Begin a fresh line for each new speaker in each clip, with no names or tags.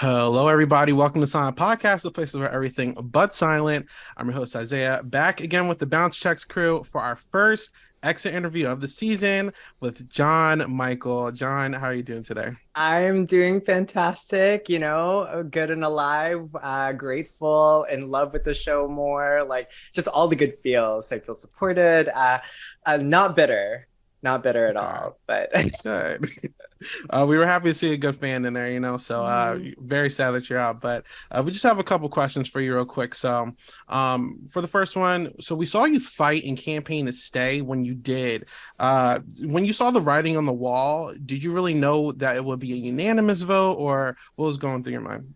Hello, everybody. Welcome to Silent Podcast, the place where everything but silent. I'm your host, Isaiah, back again with the Bounce Checks crew for our first exit interview of the season with John Michael. John, how are you doing today?
I'm doing fantastic, good and alive, grateful, in love with the show more, like just all the good feels. I feel supported, not bitter, not bitter at
Okay,
all, but
good. We were happy to see a good fan in there, so
Mhm.
very sad that you're out. But we just have a couple questions for you real quick. So for the first one, so we saw you fight and campaign to stay when you did. When you saw the writing on the wall, did you really know that it would be a unanimous vote, or what was going through your mind?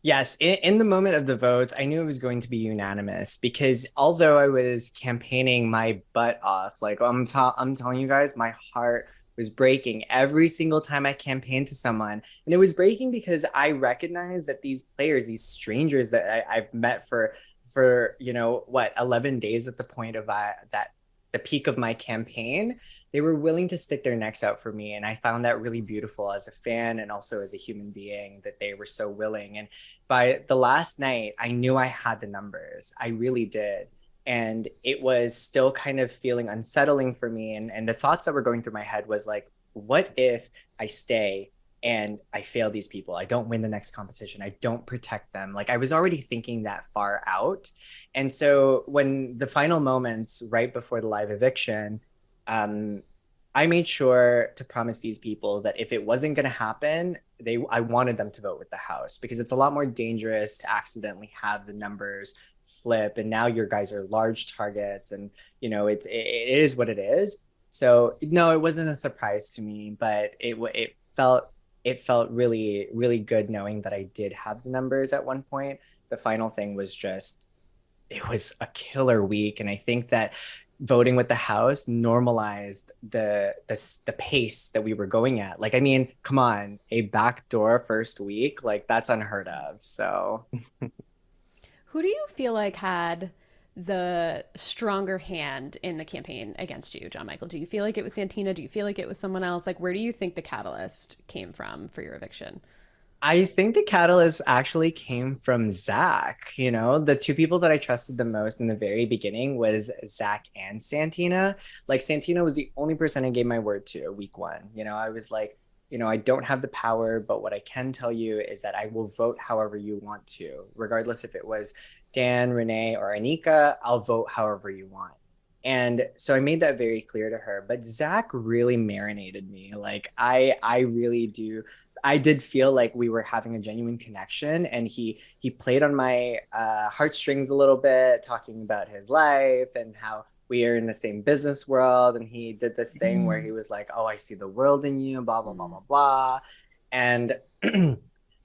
Yes, in the moment of the votes, I knew it was going to be unanimous because although I was campaigning my butt off, like I'm telling you guys, my heart was breaking every single time I campaigned to someone. And it was breaking because I recognized that these players, these strangers that I've met for 11 days at the point of that the peak of my campaign, they were willing to stick their necks out for me. And I found that really beautiful as a fan and also as a human being that they were so willing. And by the last night, I knew I had the numbers. I really did. And it was still kind of feeling unsettling for me. And the thoughts that were going through my head was like, what if I stay and I fail these people? I don't win the next competition. I don't protect them. Like I was already thinking that far out. And so when the final moments right before the live eviction, um, I made sure to promise these people that if it wasn't going to happen, I wanted them to vote with the house because it's a lot more dangerous to accidentally have the numbers flip and now your guys are large targets and it is what it is. So no, it wasn't a surprise to me, but it felt really really good knowing that I did have the numbers at one point. The final thing was just it was a killer week, and I think that voting with the house normalized the pace that we were going at. Like, I mean, come on, a backdoor first week, like that's unheard of. So
Who do you feel like had the stronger hand in the campaign against you, John Michael? Do you feel like it was Santina? Do you feel like it was someone else? Like, where do you think the catalyst came from for your eviction?
I think the catalyst actually came from Zach. The two people that I trusted the most in the very beginning was Zach and Santina. Like Santina was the only person I gave my word to week one. I was like, I don't have the power, but what I can tell you is that I will vote however you want to, regardless if it was Dan, Renee, or Anika, I'll vote however you want. And so I made that very clear to her. But Zach really marinated me. Like I really do I did feel like we were having a genuine connection, and he played on my heartstrings a little bit, talking about his life and how we are in the same business world. And he did this thing where he
Mm.
was like, "Oh, I see the world in you," blah blah blah
Mm.
blah blah, and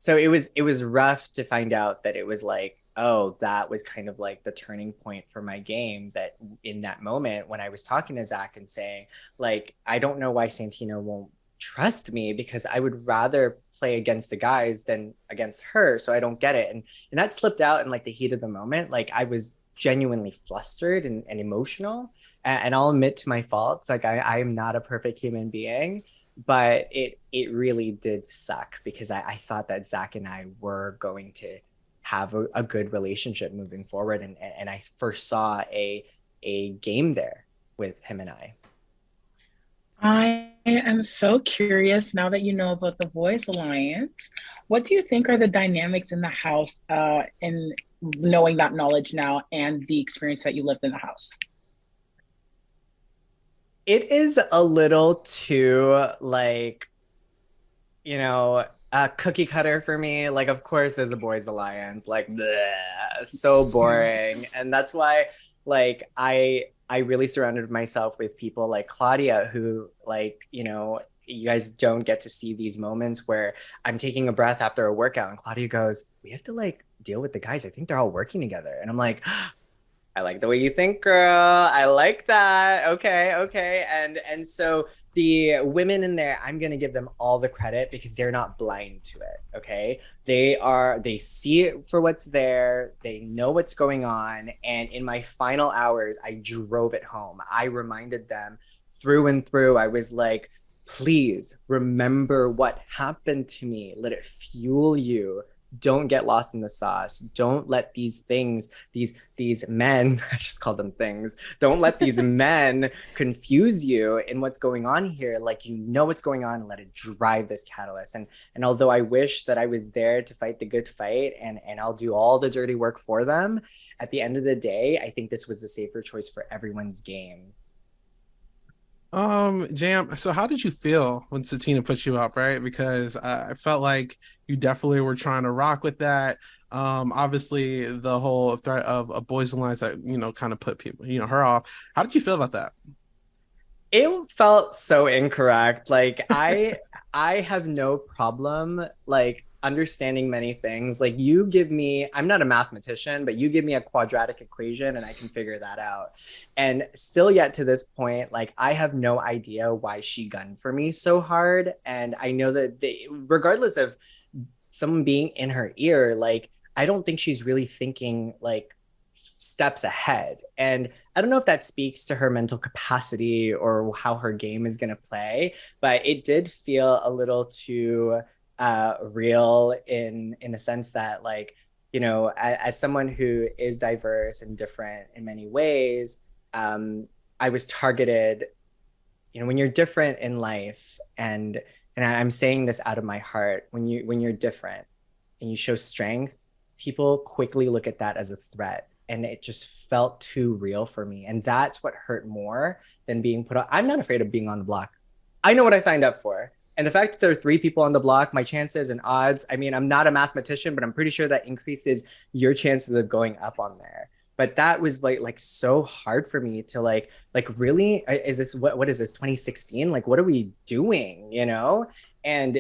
so it was rough to find out that it was like, oh, that was kind of like the turning point for my game. That in that moment when I was talking to Zach and saying, like, I don't know why Santino won't trust me because I would rather play against the guys than against her. So I don't get it. And that slipped out in like the heat of the moment. Like I was genuinely flustered and emotional. And I'll admit to my faults. Like I am not a perfect human being, but it really did suck because I thought that Zach and I were going to have a good relationship moving forward. And I first saw a game there with him and I.
I am so curious now that you know about the Boys Alliance. What do you think are the dynamics in the house, in knowing that knowledge now and the experience that you lived in the house?
It is a little too like, cookie cutter for me. Like, of course, there's a boys' alliance. Like, bleh, so boring. And that's why, like, I really surrounded myself with people like Claudia, who, like, you guys don't get to see these moments where I'm taking a breath after a workout, and Claudia goes, "We have to like deal with the guys. I think they're all working together." And I'm like, I like the way you think, girl. I like that. Okay, okay. And so the women in there, I'm gonna give them all the credit because they're not blind to it. Okay. They see it for what's there, they know what's going on. And in my final hours, I drove it home. I reminded them through and through. I was like, please remember what happened to me. Let it fuel you. Don't get lost in the sauce. Don't let these things, these men, I just call them things. Don't let these men confuse you in what's going on here. Like, you know what's going on, and let it drive this catalyst. And although I wish that I was there to fight the good fight, and I'll do all the dirty work for them, at the end of the day, I think this was the safer choice for everyone's game.
Jam, so how did you feel when Satina put you up, right? Because I felt like you definitely were trying to rock with that. Obviously the whole threat of boys and lines that, kind of put people, her off. How did you feel about that?
It felt so incorrect. Like, I have no problem like understanding many things. Like, you give me, I'm not a mathematician, but you give me a quadratic equation and I can figure that out. And still yet to this point, like, I have no idea why she gunned for me so hard. And I know that regardless of someone being in her ear, like, I don't think she's really thinking like steps ahead. And I don't know if that speaks to her mental capacity or how her game is going to play, but it did feel a little too real in the sense that, like, as someone who is diverse and different in many ways, I was targeted. When you're different in life, and I'm saying this out of my heart, when you're different and you show strength, people quickly look at that as a threat. And it just felt too real for me. And that's what hurt more than being put on. I'm not afraid of being on the block. I know what I signed up for. And the fact that there are 3 people on the block, my chances and odds, I mean, I'm not a mathematician, but I'm pretty sure that increases your chances of going up on there. But that was like so hard for me to like really, is this, what is this, 2016? Like, what are we doing, And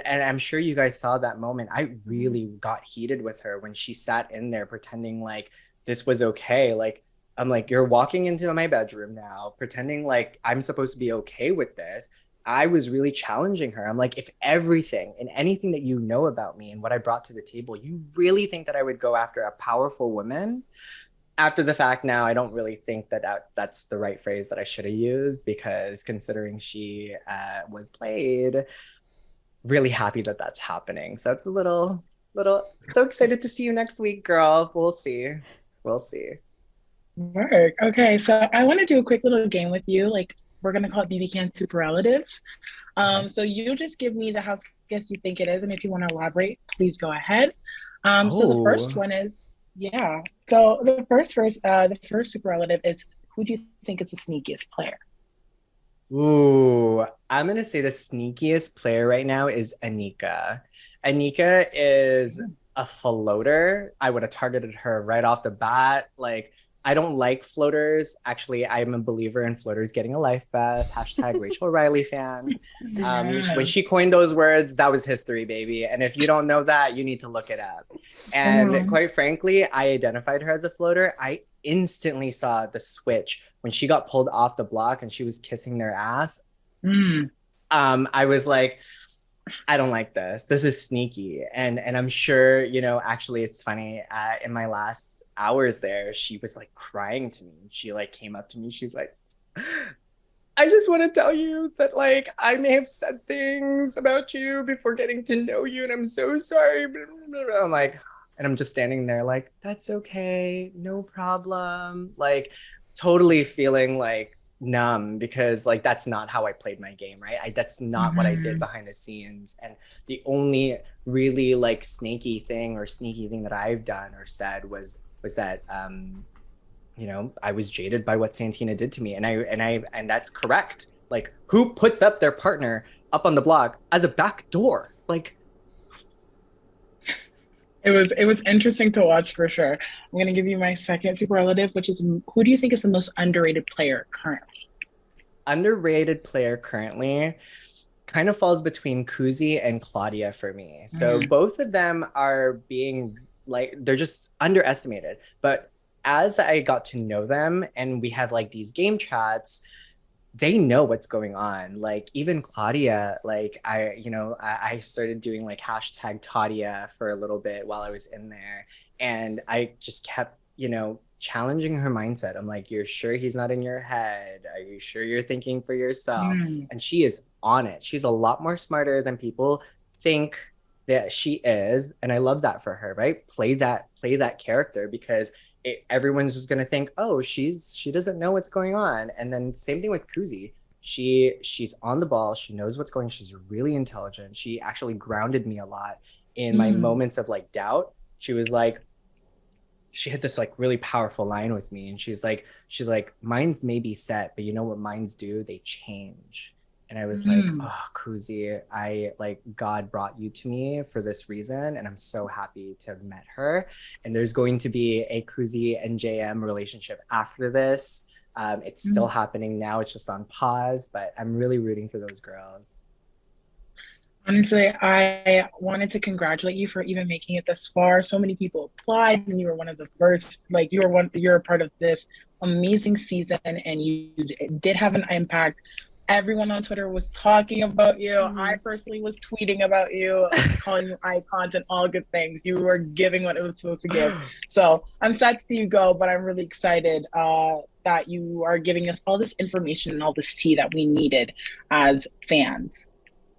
I'm sure you guys saw that moment. I really got heated with her when she sat in there pretending like this was okay. Like, I'm like, you're walking into my bedroom now, pretending like I'm supposed to be okay with this. I was really challenging her. I'm like, if everything and anything that you know about me and what I brought to the table, you really think that I would go after a powerful woman? After the fact now, I don't really think that's the right phrase that I should have used, because considering she was played, really happy that that's happening. So it's a little, so excited to see you next week, girl. We'll see.
Work. Okay, so I want to do a quick little game with you. Like, we're gonna call it BB Can Superlatives. So you just give me the house guest you think it is, and if you want to elaborate, please go ahead. So the first one is, yeah. So the first superlative is, who do you think is the sneakiest player?
Ooh, I'm gonna say the sneakiest player right now is Anika. Anika is a floater. I would have targeted her right off the bat. Like, I don't like floaters. Actually, I'm a believer in floaters getting a life vest. Hashtag Rachel Riley fan. When she coined those words, that was history, baby. And if you don't know that, you need to look it up. And quite frankly, I identified her as a floater. I instantly saw the switch when she got pulled off the block and she was kissing their ass. I was like, I don't like this. This is sneaky. And I'm sure, actually it's funny. In my last hours there, she was like crying to me. She like came up to me. She's like, I just want to tell you that like I may have said things about you before getting to know you, and I'm so sorry. I'm like, and I'm just standing there like, that's okay, no problem. Like, totally feeling like numb, because like that's not how I played my game, right? That's not what I did behind the scenes. And the only really like sneaky thing that I've done or said was that I was jaded by what Satina did to me, and that's correct. Like, who puts up their partner up on the block as a back door? Like,
it was interesting to watch for sure. I'm gonna give you my second superlative, which is, who do you think is the most underrated player currently?
Underrated player currently kind of falls between Kuzi and Claudia for me. So both of them are being like, they're just underestimated. But as I got to know them and we have like these game chats, they know what's going on. Like, even Claudia, like I started doing like hashtag Tadia for a little bit while I was in there. And I just kept, challenging her mindset. I'm like, you're sure he's not in your head? Are you sure you're thinking for yourself? And she is on it. She's a lot more smarter than people think that she is. And I love that for her, right? Play that character, because everyone's just gonna think, oh, she doesn't know what's going on. And then same thing with Kuzi. She's on the ball. She knows what's going on. She's really intelligent. She actually grounded me a lot in my moments of like doubt. She was like, she hit this like really powerful line with me, and she's like, minds may be set, but you know what minds do? They change. And I was like, oh, Kuzi, I like, God brought you to me for this reason, and I'm so happy to have met her. And there's going to be a Kuzi and JM relationship after this. It's still happening now. It's just on pause, but I'm really rooting for those girls.
Honestly, I wanted to congratulate you for even making it this far. So many people applied, and you were one of the first. Like, you're a part of this amazing season, and you did have an impact. Everyone on Twitter was talking about you. I personally was tweeting about you, calling you icons and all good things. You were giving what it was supposed to give. So I'm sad to see you go, but I'm really excited that you are giving us all this information and all this tea that we needed as fans.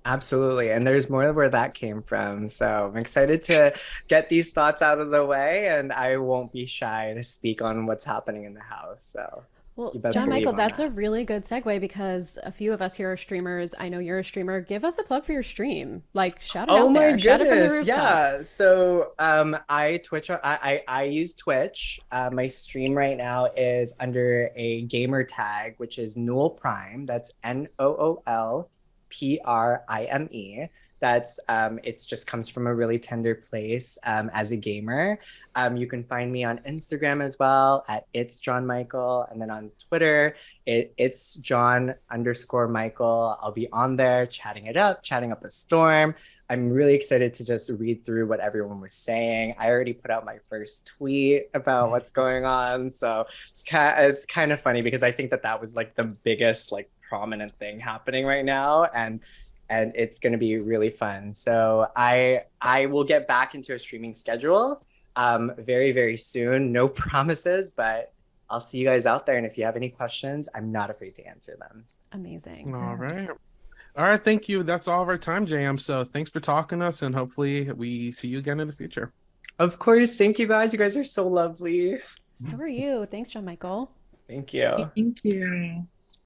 Absolutely. And there's more where that came from. So I'm excited to get these thoughts out of the way, and I won't be shy to speak on what's happening in the house. So
well, John Michael, that's a really good segue, because a few of us here are streamers. I know you're a streamer. Give us a plug for your stream. Like, shout it out there. Shout it from the rooftops.
Yeah. So I use Twitch. My stream right now is under a gamer tag, which is Nool Prime. That's NOOLPRIME. That's it just comes from a really tender place as a gamer. You can find me on Instagram as well at It's John Michael, and then on Twitter it's John_Michael. I'll be on there chatting up a storm. I'm really excited to just read through what everyone was saying. I already put out my first tweet about what's going on, so it's kind of funny, because I think that was like the biggest like prominent thing happening right now, and it's going to be really fun. So I will get back into a streaming schedule very, very soon. No promises, but I'll see you guys out there. And if you have any questions, I'm not afraid to answer them.
Amazing.
All right. Thank you. That's all of our time, JM. So thanks for talking to us, and hopefully we see you again in the future.
Of course. Thank you guys. You guys are so lovely.
So are you. Thanks, John Michael.
Thank you.
Thank you.